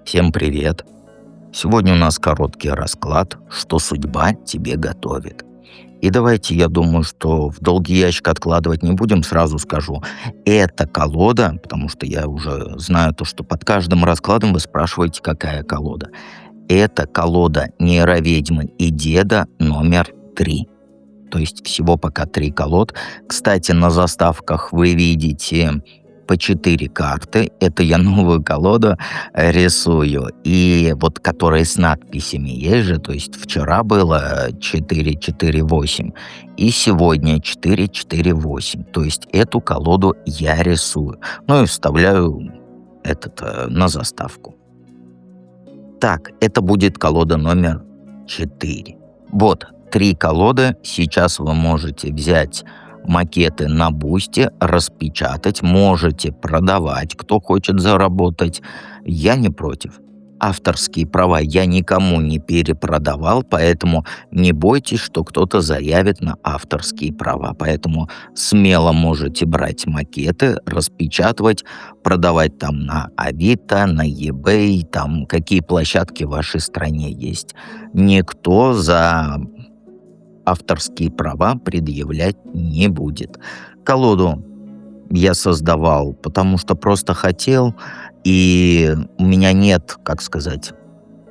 Всем привет! Сегодня у нас короткий расклад, что судьба тебе готовит. И давайте, я думаю, что в долгий ящик откладывать не будем, сразу скажу. Это колода, потому что я уже знаю то, что под каждым раскладом вы спрашиваете, какая колода. Это колода нейроведьмы и деда номер 3. То есть всего пока 3 колод. Кстати, на заставках вы видите по 4 карты. Это я новую колоду рисую. И вот которые с надписями есть же. То есть вчера было 4-4-8. И сегодня 4-4-8. То есть эту колоду я рисую. Ну и вставляю на заставку. Так, это будет колода номер 4. Вот, 3 колоды. Сейчас вы можете взять макеты на бусте, распечатать, можете продавать, кто хочет заработать. Я не против. Авторские права я никому не перепродавал, поэтому не бойтесь, что кто-то заявит на авторские права. Поэтому смело можете брать макеты, распечатывать, продавать там на Авито, на eBay, там какие площадки в вашей стране есть. Никто за авторские права предъявлять не будет. Колоду я создавал, потому что просто хотел, и у меня нет, как сказать,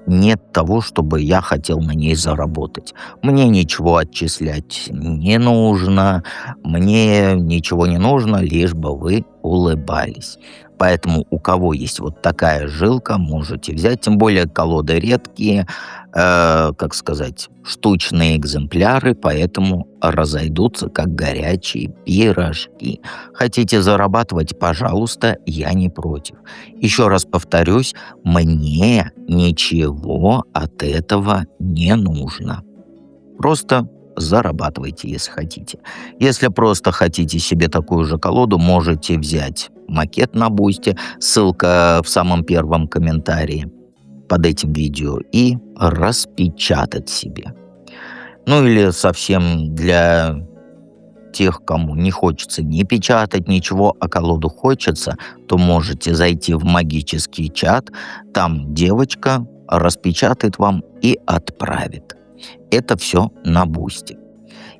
нет того, чтобы я хотел на ней заработать. Мне ничего отчислять не нужно, мне ничего не нужно, лишь бы вы улыбались. Поэтому у кого есть вот такая жилка, можете взять. Тем более колоды редкие, как сказать, штучные экземпляры, поэтому разойдутся как горячие пирожки. Хотите зарабатывать, пожалуйста, я не против. Еще раз повторюсь, мне ничего от этого не нужно. Просто зарабатывайте, если хотите. Если просто хотите себе такую же колоду, можете взять макет на бусте, ссылка в самом первом комментарии под этим видео, и распечатать себе. Ну или совсем для тех, кому не хочется ни печатать ничего, а колоду хочется, то можете зайти в магический чат, там девочка распечатает вам и отправит. Это все на бусте.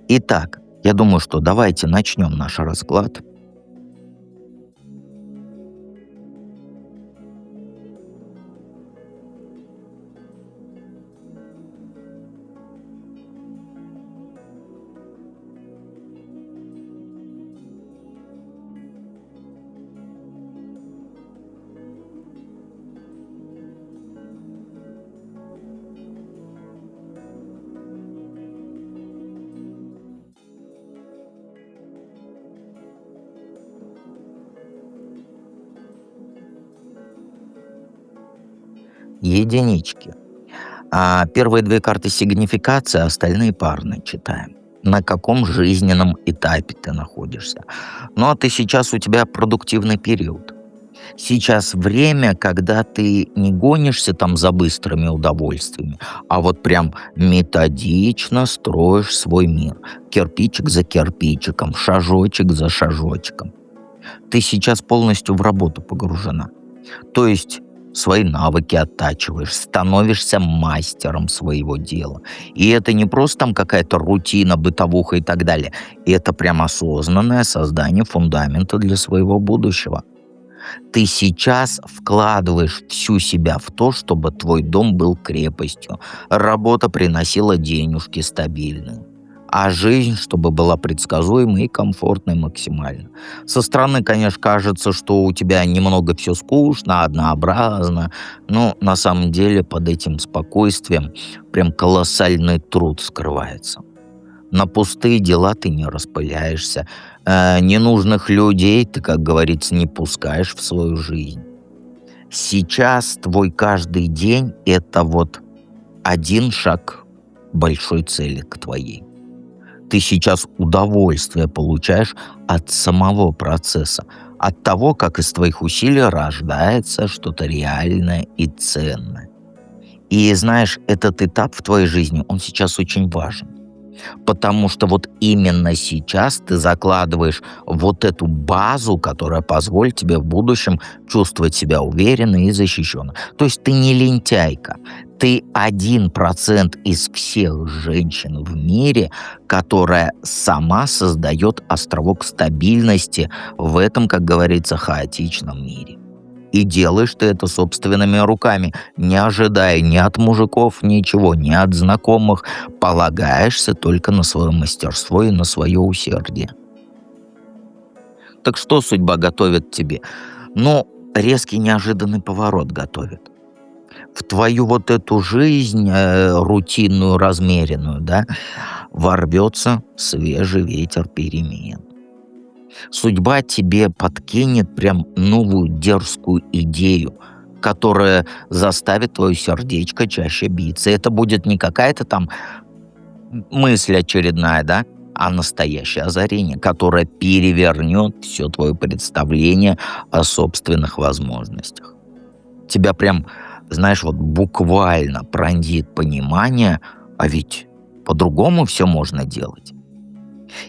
Итак, я думаю, что давайте начнем наш расклад. Единички. А первые 2 карты сигнификации, а остальные парные читаем. На каком жизненном этапе ты находишься. Ну, а ты сейчас, у тебя продуктивный период. Сейчас время, когда ты не гонишься там за быстрыми удовольствиями, а вот прям методично строишь свой мир. Кирпичик за кирпичиком, шажочек за шажочком. Ты сейчас полностью в работу погружена. То есть свои навыки оттачиваешь, становишься мастером своего дела. И это не просто там какая-то рутина, бытовуха и так далее. Это прям осознанное создание фундамента для своего будущего. Ты сейчас вкладываешь всю себя в то, чтобы твой дом был крепостью, работа приносила денежки стабильные, а жизнь, чтобы была предсказуемой и комфортной максимально. Со стороны, конечно, кажется, что у тебя немного все скучно, однообразно, но на самом деле под этим спокойствием прям колоссальный труд скрывается. На пустые дела ты не распыляешься, ненужных людей ты, как говорится, не пускаешь в свою жизнь. Сейчас твой каждый день — это вот один шаг большой цели к твоей. Ты сейчас удовольствие получаешь от самого процесса, от того, как из твоих усилий рождается что-то реальное и ценное. И знаешь, этот этап в твоей жизни, он сейчас очень важен. Потому что вот именно сейчас ты закладываешь вот эту базу, которая позволит тебе в будущем чувствовать себя уверенно и защищенно. То есть ты не лентяйка. Ты 1% из всех женщин в мире, которая сама создает островок стабильности в этом, как говорится, хаотичном мире. И делаешь ты это собственными руками, не ожидая ни от мужиков ничего, ни от знакомых, полагаешься только на свое мастерство и на свое усердие. Так что судьба готовит тебе? Ну, резкий неожиданный поворот готовит. В твою вот эту жизнь рутинную, размеренную, да, ворвется свежий ветер перемен. Судьба тебе подкинет прям новую дерзкую идею, которая заставит твое сердечко чаще биться. Это будет не какая-то там мысль очередная, да, а настоящее озарение, которое перевернет все твое представление о собственных возможностях. Тебя прям, знаешь, вот буквально пронзит понимание, а ведь по-другому все можно делать.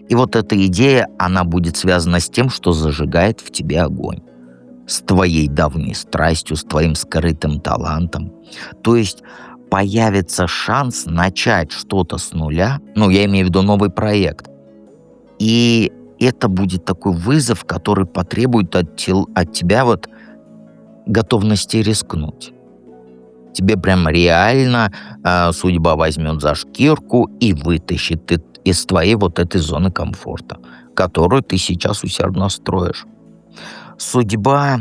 И вот эта идея, она будет связана с тем, что зажигает в тебе огонь. С твоей давней страстью, с твоим скрытым талантом. То есть появится шанс начать что-то с нуля, ну, я имею в виду новый проект. И это будет такой вызов, который потребует от тебя вот готовности рискнуть. Тебе прям реально судьба возьмет за шкирку и вытащит из твоей вот этой зоны комфорта, которую ты сейчас усердно строишь. Судьба,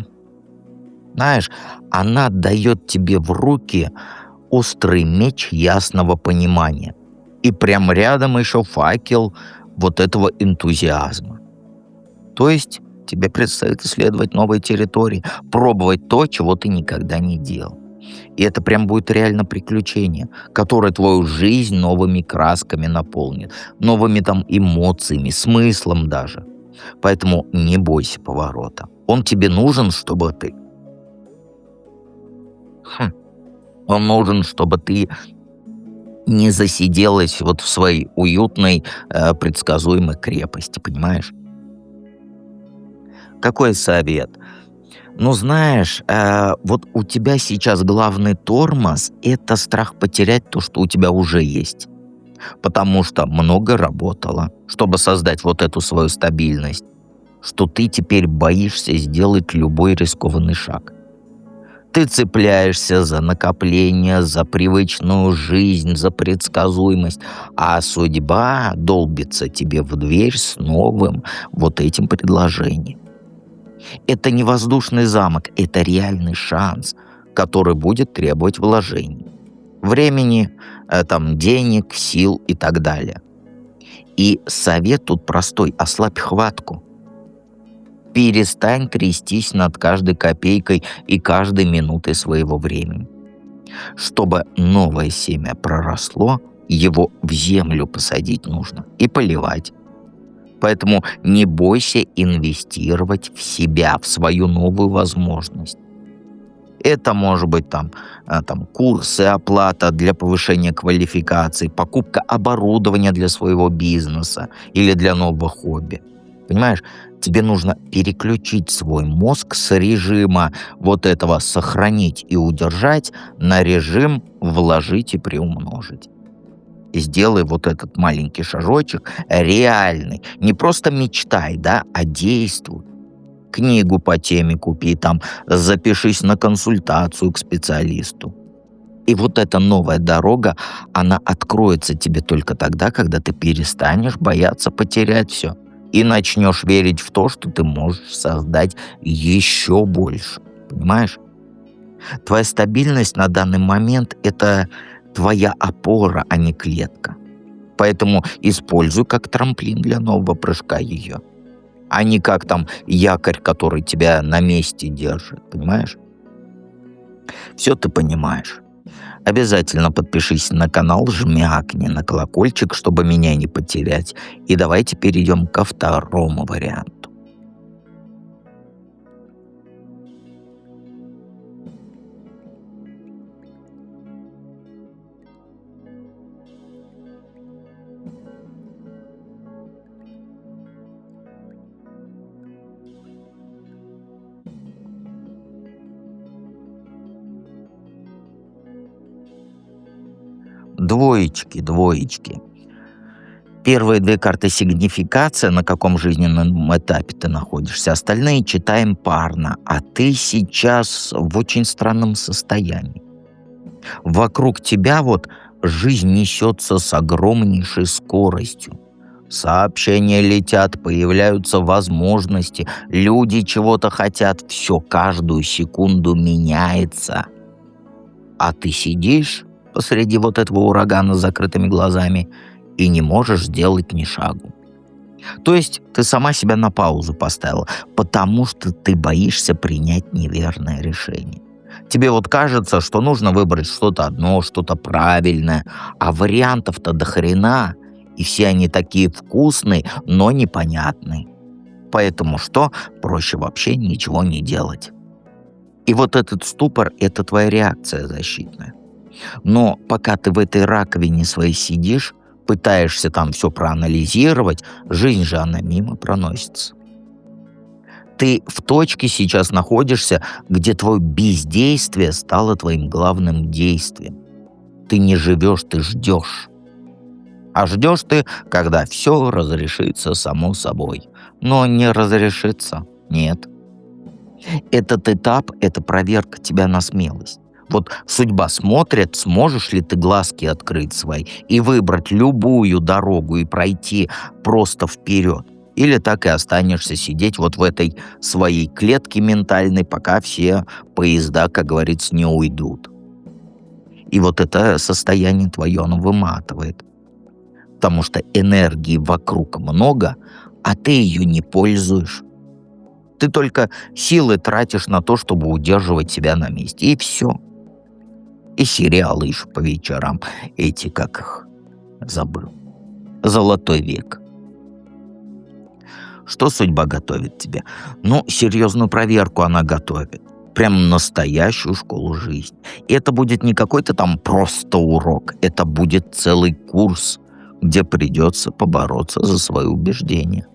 знаешь, она дает тебе в руки острый меч ясного понимания. И прям рядом еще факел вот этого энтузиазма. То есть тебе предстоит исследовать новые территории, пробовать то, чего ты никогда не делал. И это прям будет реально приключение, которое твою жизнь новыми красками наполнит, новыми там эмоциями, смыслом даже. Поэтому не бойся поворота. Он тебе нужен, чтобы ты... Хм, он нужен, чтобы ты не засиделась вот в своей уютной, предсказуемой крепости, понимаешь? Какой совет? Ну, знаешь, вот у тебя сейчас главный тормоз — это страх потерять то, что у тебя уже есть. Потому что много работала, чтобы создать вот эту свою стабильность, что ты теперь боишься сделать любой рискованный шаг. Ты цепляешься за накопление, за привычную жизнь, за предсказуемость, а судьба долбится тебе в дверь с новым вот этим предложением. Это не воздушный замок, это реальный шанс, который будет требовать вложений. Времени, там, денег, сил и так далее. И совет тут простой: ослабь хватку. Перестань трястись над каждой копейкой и каждой минутой своего времени. Чтобы новое семя проросло, его в землю посадить нужно и поливать. Поэтому не бойся инвестировать в себя, в свою новую возможность. Это может быть там курсы, оплата для повышения квалификации, покупка оборудования для своего бизнеса или для нового хобби. Понимаешь, тебе нужно переключить свой мозг с режима вот этого «сохранить и удержать» на режим «вложить и приумножить». И сделай вот этот маленький шажочек реальный. Не просто мечтай, да, а действуй. Книгу по теме купи, там, запишись на консультацию к специалисту. И вот эта новая дорога, она откроется тебе только тогда, когда ты перестанешь бояться потерять все и начнешь верить в то, что ты можешь создать еще больше. Понимаешь? Твоя стабильность на данный момент — это твоя опора, а не клетка. Поэтому используй как трамплин для нового прыжка ее, а не как там якорь, который тебя на месте держит, понимаешь? Все ты понимаешь. Обязательно подпишись на канал, жмякни на колокольчик, чтобы меня не потерять. И давайте перейдем ко второму варианту. Двоечки, двоечки. Первые две карты сигнификация, на каком жизненном этапе ты находишься. Остальные читаем парно. А ты сейчас в очень странном состоянии. Вокруг тебя вот жизнь несется с огромнейшей скоростью. Сообщения летят, появляются возможности, люди чего-то хотят, все каждую секунду меняется. А ты сидишь посреди вот этого урагана с закрытыми глазами и не можешь сделать ни шагу. То есть ты сама себя на паузу поставила, потому что ты боишься принять неверное решение. Тебе вот кажется, что нужно выбрать что-то одно, что-то правильное, а вариантов-то до хрена, и все они такие вкусные, но непонятные. Поэтому что? Проще вообще ничего не делать. И вот этот ступор — это твоя реакция защитная. Но пока ты в этой раковине своей сидишь, пытаешься там все проанализировать, жизнь же она мимо проносится. Ты в точке сейчас находишься, где твое бездействие стало твоим главным действием. Ты не живешь, ты ждешь. А ждешь ты, когда все разрешится само собой. Но не разрешится. Нет. Этот этап — это проверка тебя на смелость. Вот судьба смотрит, сможешь ли ты глазки открыть свои и выбрать любую дорогу и пройти просто вперед. Или так и останешься сидеть вот в этой своей клетке ментальной, пока все поезда, как говорится, не уйдут. И вот это состояние твое, оно выматывает. Потому что энергии вокруг много, а ты ее не пользуешь. Ты только силы тратишь на то, чтобы удерживать себя на месте. И все. И сериалы еще по вечерам. Эти, как их, забыл. «Золотой век». Что судьба готовит тебе? Ну, серьезную проверку она готовит. Прям настоящую школу жизни. И это будет не какой-то там просто урок. Это будет целый курс, где придется побороться за свои убеждения.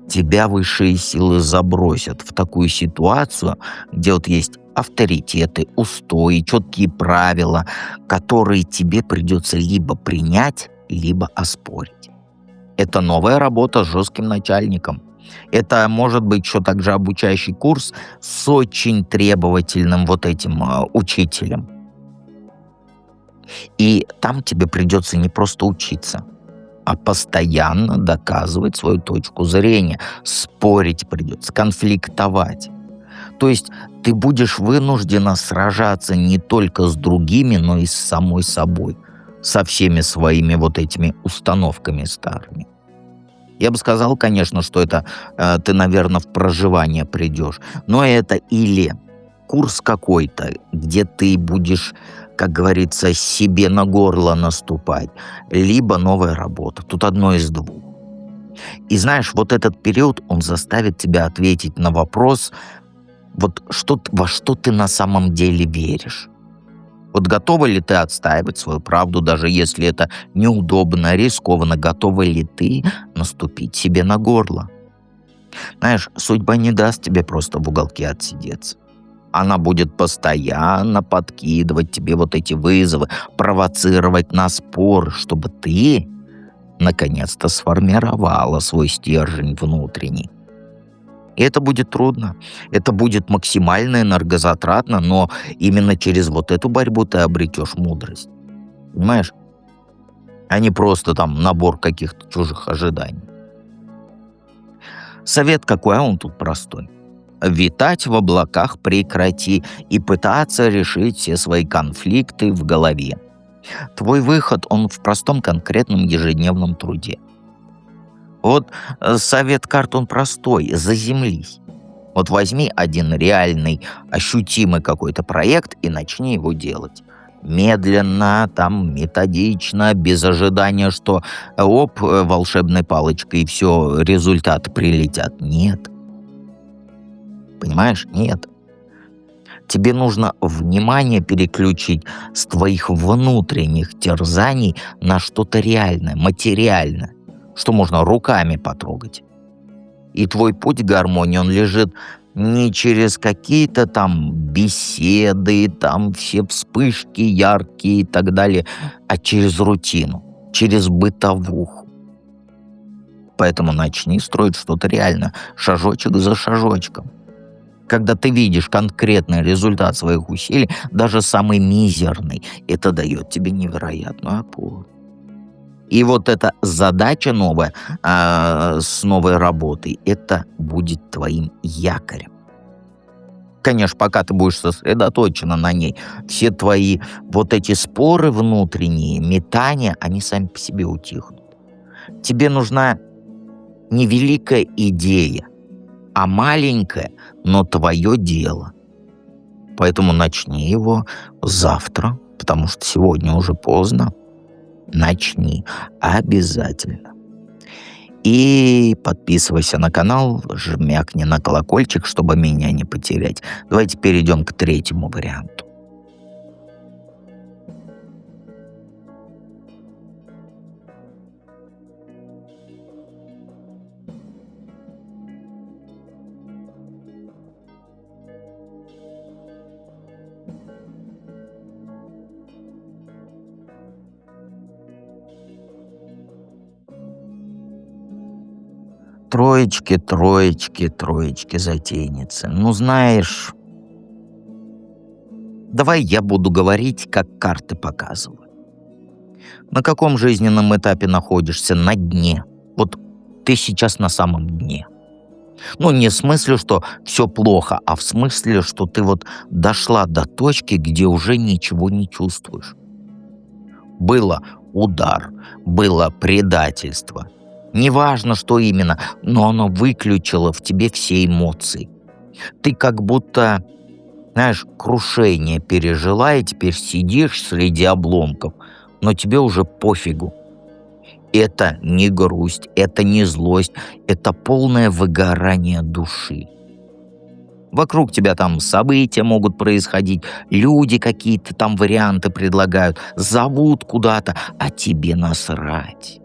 Тебя высшие силы забросят в такую ситуацию, где вот есть авторитеты, устои, четкие правила, которые тебе придется либо принять, либо оспорить. Это новая работа с жестким начальником. Это может быть еще также обучающий курс с очень требовательным вот этим учителем. И там тебе придется не просто учиться, а постоянно доказывать свою точку зрения. Спорить придется, конфликтовать. То есть ты будешь вынуждена сражаться не только с другими, но и с самой собой. Со всеми своими вот этими установками старыми. Я бы сказал, конечно, что это ты, наверное, в проживание придешь. Но это или курс какой-то, где ты будешь, как говорится, себе на горло наступать, либо новая работа. Тут одно из двух. И знаешь, вот этот период, он заставит тебя ответить на вопрос, вот во что ты на самом деле веришь. Вот готова ли ты отстаивать свою правду, даже если это неудобно, рискованно? Готова ли ты наступить себе на горло? Знаешь, судьба не даст тебе просто в уголке отсидеться. Она будет постоянно подкидывать тебе вот эти вызовы, провоцировать на спор, чтобы ты наконец-то сформировала свой стержень внутренний. И это будет трудно, это будет максимально энергозатратно, но именно через вот эту борьбу ты обретешь мудрость. Понимаешь? А не просто там набор каких-то чужих ожиданий. Совет какой, а он тут простой. Витать в облаках прекрати и пытаться решить все свои конфликты в голове. Твой выход, он в простом конкретном ежедневном труде. Вот совет карт, он простой. Заземлись. Вот возьми один реальный, ощутимый какой-то проект и начни его делать. Медленно, там, методично, без ожидания, что волшебной палочкой и все, результаты прилетят. Нет. Понимаешь? Нет. Тебе нужно внимание переключить с твоих внутренних терзаний на что-то реальное, материальное, что можно руками потрогать. И твой путь к гармонии, он лежит Не через какие-то там беседы, там все вспышки яркие и так далее, а через рутину, через бытовуху. Поэтому начни строить что-то реально, шажочек за шажочком. Когда ты видишь конкретный результат своих усилий, даже самый мизерный, это дает тебе невероятную опору. И вот эта задача новая, с новой работой, это будет твоим якорем. Конечно, пока ты будешь сосредоточена на ней, все твои вот эти споры внутренние, метания, они сами по себе утихнут. Тебе нужна не великая идея, а маленькое, но твое дело. Поэтому начни его завтра, потому что сегодня уже поздно. Начни обязательно. И подписывайся на канал, жмякни на колокольчик, чтобы меня не потерять. Давайте перейдем к третьему варианту. Троечки, троечки, троечки, затейницы. Ну, знаешь, давай я буду говорить, как карты показывают. На каком жизненном этапе находишься? На дне. Вот ты сейчас на самом дне. Ну, не в смысле, что все плохо, а в смысле, что ты вот дошла до точки, где уже ничего не чувствуешь. Было удар, было предательство. Неважно, что именно, но оно выключило в тебе все эмоции. Ты как будто, знаешь, крушение пережила, и теперь сидишь среди обломков, но тебе уже пофигу. Это не грусть, это не злость, это полное выгорание души. Вокруг тебя там события могут происходить, люди какие-то там варианты предлагают, зовут куда-то, а тебе насрать.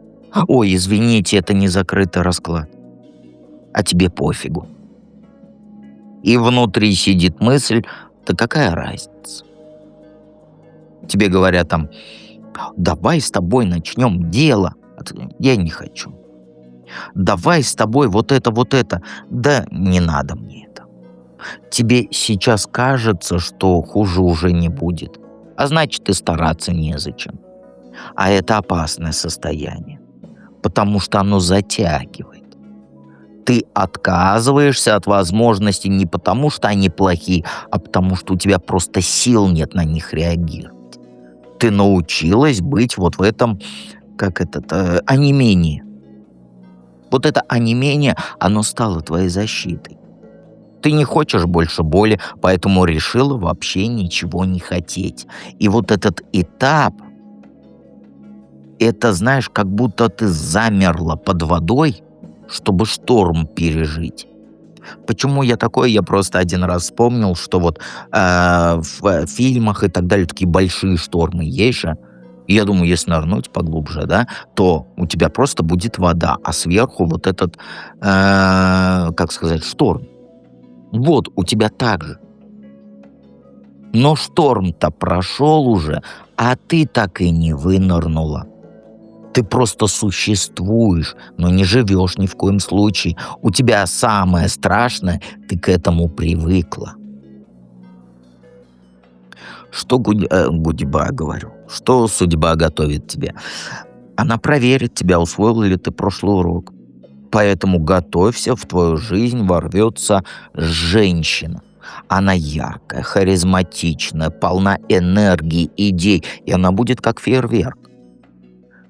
Ой, извините, это не закрытый расклад. А тебе пофигу. И внутри сидит мысль, да какая разница? Тебе говорят там, давай с тобой начнем дело. А ты, я не хочу. Давай с тобой вот это, вот это. Да не надо мне это. Тебе сейчас кажется, что хуже уже не будет. А значит, и стараться незачем. А это опасное состояние. Потому что оно затягивает. Ты отказываешься от возможностей не потому, что они плохие, а потому, что у тебя просто сил нет на них реагировать. Ты научилась быть вот в этом, онемении. Вот это онемение, оно стало твоей защитой. Ты не хочешь больше боли, поэтому решила вообще ничего не хотеть. И вот этот этап, это, знаешь, как будто ты замерла под водой, чтобы шторм пережить. Почему я такой? Я просто один раз вспомнил, что вот в фильмах и так далее такие большие штормы есть же. И я думаю, если нырнуть поглубже, да, то у тебя просто будет вода, а сверху вот этот, шторм. Вот, у тебя так же. Но шторм-то прошел уже, а ты так и не вынырнула. Ты просто существуешь, но не живешь ни в коем случае. У тебя самое страшное, ты к этому привыкла. Что судьба, говорю, что судьба готовит тебе? Она проверит тебя, усвоил ли ты прошлый урок. Поэтому готовься, в твою жизнь ворвется женщина. Она яркая, харизматичная, полна энергии, идей, и она будет как фейерверк.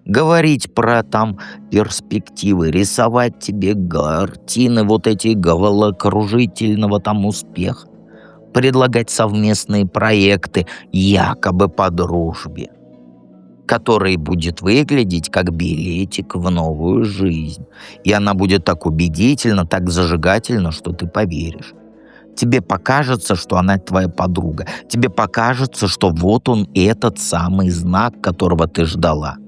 Говорить про там перспективы, рисовать тебе картины вот эти головокружительного там успеха, предлагать совместные проекты якобы по дружбе, который будет выглядеть как билетик в новую жизнь. И она будет так убедительна, так зажигательна, что ты поверишь. Тебе покажется, что она твоя подруга. Тебе покажется, что вот он, этот самый знак, которого ты ждала.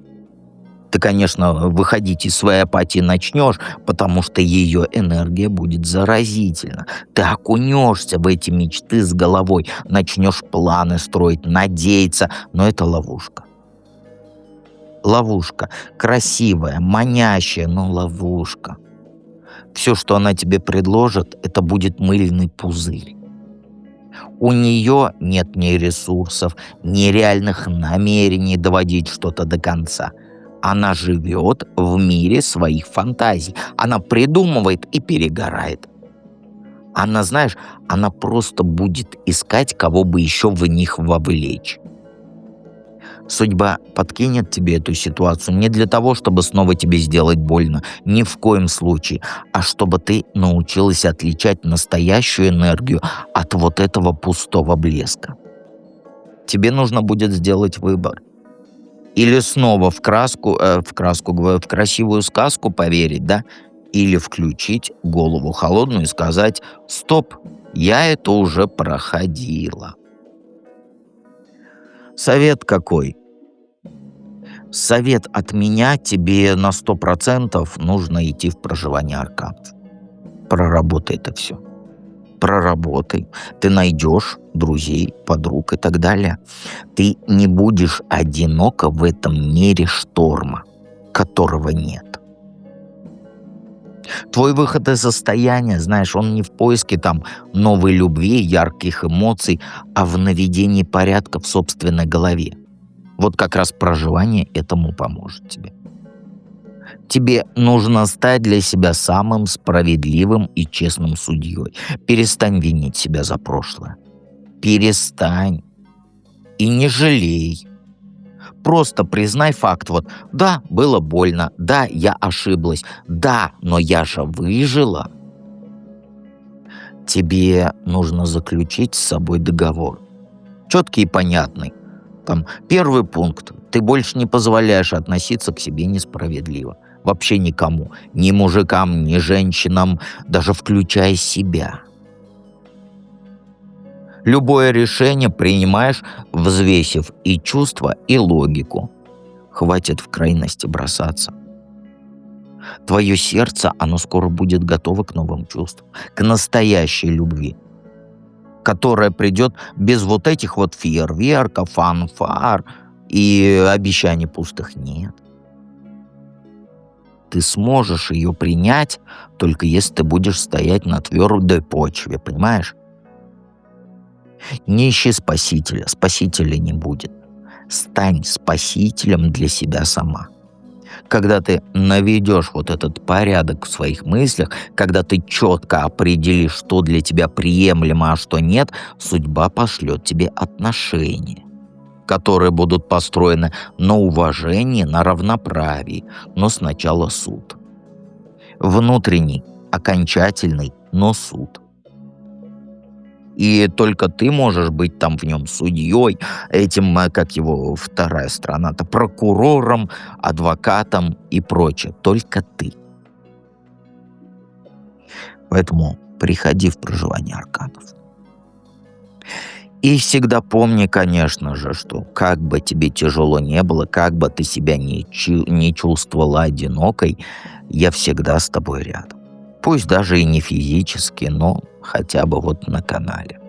Ты, конечно, выходить из своей апатии начнешь, потому что ее энергия будет заразительна. Ты окунешься в эти мечты с головой, начнешь планы строить, надеяться, но это ловушка. Ловушка. Красивая, манящая, но ловушка. Все, что она тебе предложит, это будет мыльный пузырь. У нее нет ни ресурсов, ни реальных намерений доводить что-то до конца. Она живет в мире своих фантазий. Она придумывает и перегорает. Она, знаешь, она просто будет искать, кого бы еще в них вовлечь. Судьба подкинет тебе эту ситуацию не для того, чтобы снова тебе сделать больно, ни в коем случае, а чтобы ты научилась отличать настоящую энергию от вот этого пустого блеска. Тебе нужно будет сделать выбор. Или снова в красивую сказку поверить, да? Или включить голову холодную и сказать: «Стоп, я это уже проходила». Совет какой? Совет от меня: тебе на 100% нужно идти в проживание арканов. Проработай это все. Проработай. Ты найдешь друзей, подруг и так далее. Ты не будешь одинока в этом мире шторма, которого нет. Твой выход из состояния, знаешь, он не в поиске там новой любви, ярких эмоций, а в наведении порядка в собственной голове. Вот как раз проживание этому поможет тебе. Тебе нужно стать для себя самым справедливым и честным судьей. Перестань винить себя за прошлое. Перестань. И не жалей. Просто признай факт. Вот, да, было больно, да, я ошиблась, да, но я же выжила. Тебе нужно заключить с собой договор. Четкий и понятный. Там первый пункт. Ты больше не позволяешь относиться к себе несправедливо. Вообще никому. Ни мужикам, ни женщинам, даже включая себя. Любое решение принимаешь, взвесив и чувства, и логику. Хватит в крайности бросаться. Твое сердце, оно скоро будет готово к новым чувствам, к настоящей любви, которая придет без вот этих вот фейерверков, фанфар и обещаний пустых. Нет. Ты сможешь ее принять, только если ты будешь стоять на твердой почве, понимаешь? Не ищи спасителя, спасителя не будет. Стань спасителем для себя сама. Когда ты наведешь вот этот порядок в своих мыслях, когда ты четко определишь, что для тебя приемлемо, а что нет, судьба пошлет тебе отношения, которые будут построены на уважении, на равноправии, но сначала суд. Внутренний, окончательный, но суд. И только ты можешь быть там в нем судьей, этим, как его вторая сторона-то, прокурором, адвокатом и прочее. Только ты. Поэтому приходи в проживание арканов. И всегда помни, конечно же, что как бы тебе тяжело не было, как бы ты себя не чувствовала одинокой, я всегда с тобой рядом. Пусть даже и не физически, но хотя бы вот на канале.